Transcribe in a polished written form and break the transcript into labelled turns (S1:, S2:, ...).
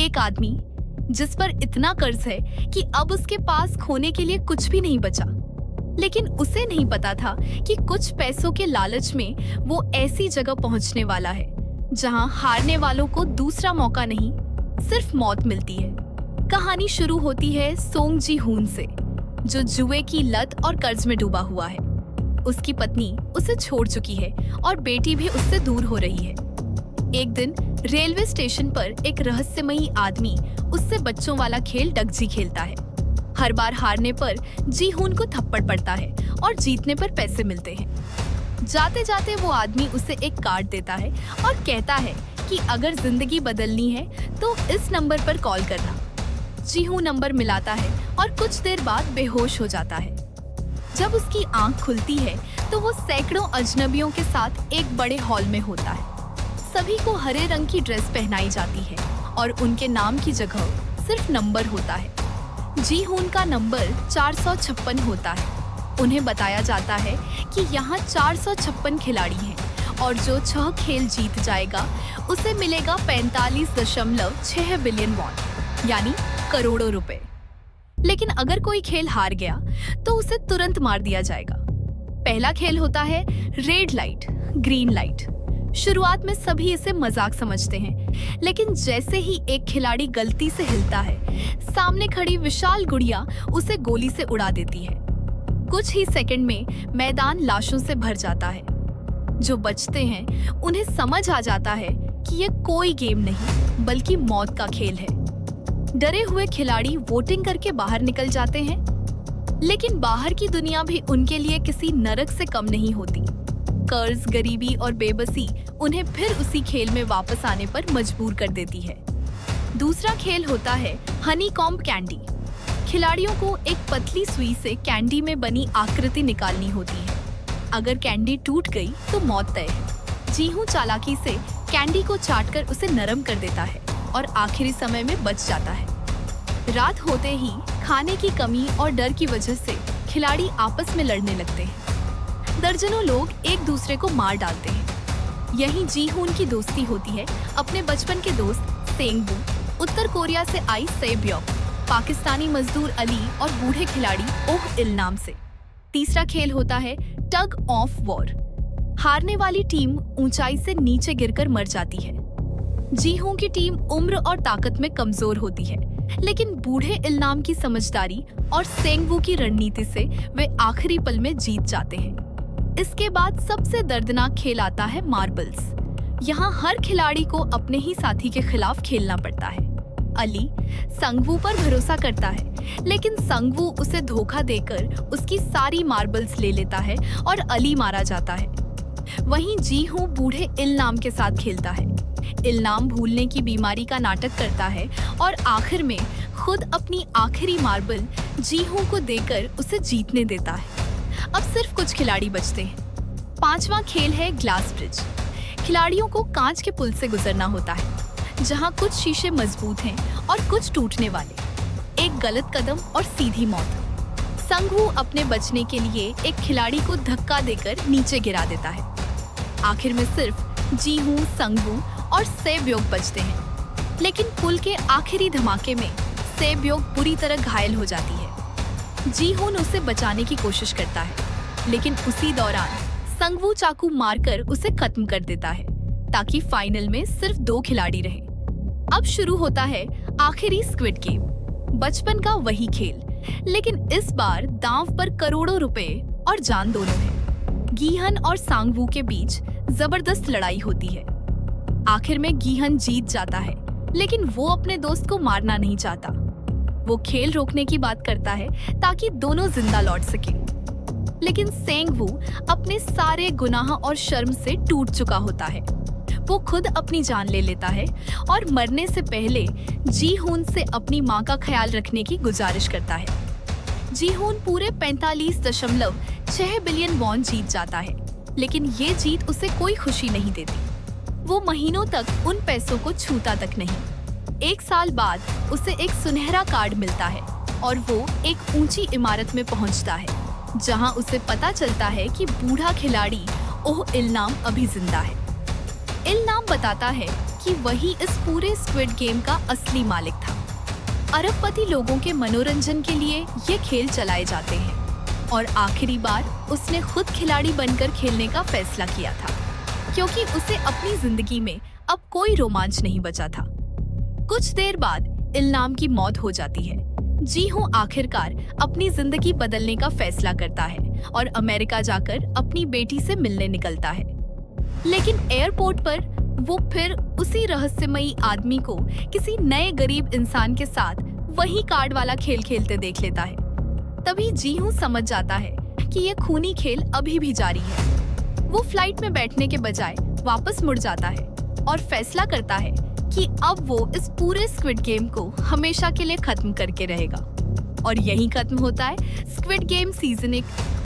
S1: एक आदमी जिस पर इतना कर्ज है कि अब उसके पास खोने के लिए कुछ भी नहीं बचा। लेकिन उसे नहीं पता था कि कुछ पैसों के लालच में वो ऐसी जगह पहुंचने वाला है जहां हारने वालों को दूसरा मौका नहीं, सिर्फ मौत मिलती है। कहानी शुरू होती है सोंग जी हुन से, जो जुए की लत और कर्ज में डूबा हुआ है। उसकी पत्नी उसे छोड़ चुकी है और बेटी भी उससे दूर हो रही है। एक दिन रेलवे स्टेशन पर एक रहस्यमयी आदमी उससे बच्चों वाला खेल डगजी खेलता है। हर बार हारने पर जी हुन को थप्पड़ पड़ता है और जीतने पर पैसे मिलते हैं। जाते जाते वो आदमी उसे एक कार्ड देता है और कहता है कि अगर जिंदगी बदलनी है तो इस नंबर पर कॉल करना। जी हुन नंबर मिलाता है और कुछ देर बाद बेहोश हो जाता है। जब उसकी आंख खुलती है तो वो सैकड़ों अजनबियों के साथ एक बड़े हॉल में होता है। सभी को हरे रंग की ड्रेस पहनाई जाती है और उनके नाम की जगह सिर्फ नंबर होता है। जी हुन का नंबर 456 होता है। उन्हें बताया जाता है कि यहाँ 456 खिलाड़ी हैं और जो 6 खेल जीत जाएगा उसे मिलेगा 45.6 बिलियन वॉन, यानी करोड़ों रुपए। लेकिन अगर कोई खेल हार गया तो उसे तुरंत मार दिया जाएगा। पहला खेल होता है रेड लाइट, ग्रीन लाइट। शुरुआत में सभी इसे मजाक समझते हैं, लेकिन जैसे ही एक खिलाड़ी गलती से हिलता है, सामने खड़ी विशाल गुड़िया उसे गोली से उड़ा देती है। कुछ ही सेकंड में मैदान लाशों से भर जाता है। जो बचते हैं उन्हें समझ आ जाता है कि ये कोई गेम नहीं बल्कि मौत का खेल है। डरे हुए खिलाड़ी वोटिंग करके बाहर निकल जाते हैं, लेकिन बाहर की दुनिया भी उनके लिए किसी नरक से कम नहीं होती। कर्ज, गरीबी और बेबसी उन्हें फिर उसी खेल में वापस आने पर मजबूर कर देती है। दूसरा खेल होता है हनी कॉम्ब कैंडी। खिलाड़ियों को एक पतली सुई से कैंडी में बनी आकृति निकालनी होती है। अगर कैंडी टूट गई तो मौत तय है। जी हुन चालाकी से कैंडी को चाटकर उसे नरम कर देता है और आखिरी समय में बच जाता है। रात होते ही खाने की कमी और डर की वजह से खिलाड़ी आपस में लड़ने लगते हैं। दर्जनों लोग एक दूसरे को मार डालते हैं। यही जी हुन की दोस्ती होती है अपने बचपन के दोस्त सेंग वू, उत्तर कोरिया से आई से ब्योक, पाकिस्तानी मजदूर अली और बूढ़े खिलाड़ी ओह इल नाम से। तीसरा खेल होता है टग ऑफ वॉर। हारने वाली टीम ऊंचाई से नीचे गिरकर मर जाती है। जी हुन की टीम उम्र और ताकत में कमजोर होती है, लेकिन बूढ़े इल नाम की समझदारी और सेंग वू की रणनीति से वे आखिरी पल में जीत जाते हैं। इसके बाद सबसे दर्दनाक खेल आता है मार्बल्स। यहाँ हर खिलाड़ी को अपने ही साथी के खिलाफ खेलना पड़ता है। अली संगवू पर भरोसा करता है, लेकिन संगवू उसे धोखा देकर उसकी सारी मार्बल्स ले लेता है और अली मारा जाता है। वहीं जी हुन बूढ़े इल नाम के साथ खेलता है। इल नाम भूलने की बीमारी का नाटक करता है और आखिर में खुद अपनी आखिरी मार्बल जी हुन को देकर उसे जीतने देता है। अब सिर्फ कुछ खिलाड़ी बचते हैं। पांचवा खेल है ग्लास ब्रिज। खिलाड़ियों को कांच के पुल से गुजरना होता है, जहां कुछ शीशे मजबूत हैं और कुछ टूटने वाले। एक गलत कदम और सीधी मौत। संगवू अपने बचने के लिए एक खिलाड़ी को धक्का देकर नीचे गिरा देता है। आखिर में सिर्फ जी हुन, संगवू और से ब्योक बचते हैं, लेकिन पुल के आखिरी धमाके में से ब्योक बुरी तरह घायल हो जाती है। जी हुन उसे बचाने की कोशिश करता है, लेकिन उसी दौरान संगवू चाकू मारकर उसे खत्म कर देता है, ताकि फाइनल में सिर्फ 2 खिलाड़ी रहे। अब शुरू होता है आखिरी स्क्विड गेम, बचपन का वही खेल, लेकिन इस बार दांव पर करोड़ों रुपए और जान दोनों है। गीहन और सांगवू के बीच जबरदस्त लड़ाई होती है। आखिर में गीहन जीत जाता है, लेकिन वो अपने दोस्त को मारना नहीं चाहता। वो खेल रोकने की बात करता है ताकि दोनों जिंदा लौट सकें। लेकिन सेंग वू अपने सारे गुनाह और शर्म से टूट चुका होता है। वो खुद अपनी जान ले लेता है और मरने से पहले जी हुन से अपनी मां का ख्याल रखने की गुजारिश करता है। जी हुन पूरे 45.6 बिलियन वॉन जीत जाता है, लेकिन ये जीत उसे कोई खुशी नहीं देती। वो महीनों तक उन पैसों को छूता तक नहीं। 1 साल बाद उसे एक सुनहरा कार्ड मिलता है और वो एक ऊंची इमारत में पहुंचता है, जहां उसे पता चलता है कि बूढ़ा खिलाड़ी ओह इल नाम अभी जिंदा है। इल नाम बताता है कि वही इस पूरे स्क्विड गेम का असली मालिक था। अरबपति लोगों के मनोरंजन के लिए ये खेल चलाए जाते हैं और आखिरी बार उसने खुद खिलाड़ी बनकर खेलने का फैसला किया था, क्योंकि उसे अपनी जिंदगी में अब कोई रोमांच नहीं बचा था। कुछ देर बाद इल्नाम की मौत हो जाती है। जी हूँ आखिरकार अपनी जिंदगी बदलने का फैसला करता है और अमेरिका जाकर अपनी बेटी से मिलने निकलता है। लेकिन एयरपोर्ट पर वो फिर उसी रहस्यमयी आदमी को किसी नए गरीब इंसान के साथ वही कार्ड वाला खेल खेलते देख लेता है। तभी जी हूँ समझ जाता है कि ये खूनी खेल अभी भी जारी है। वो फ्लाइट में बैठने के बजाय वापस मुड़ जाता है और फैसला करता है कि अब वो इस पूरे स्क्विड गेम को हमेशा के लिए खत्म करके रहेगा। और यही खत्म होता है स्क्विड गेम सीजन 1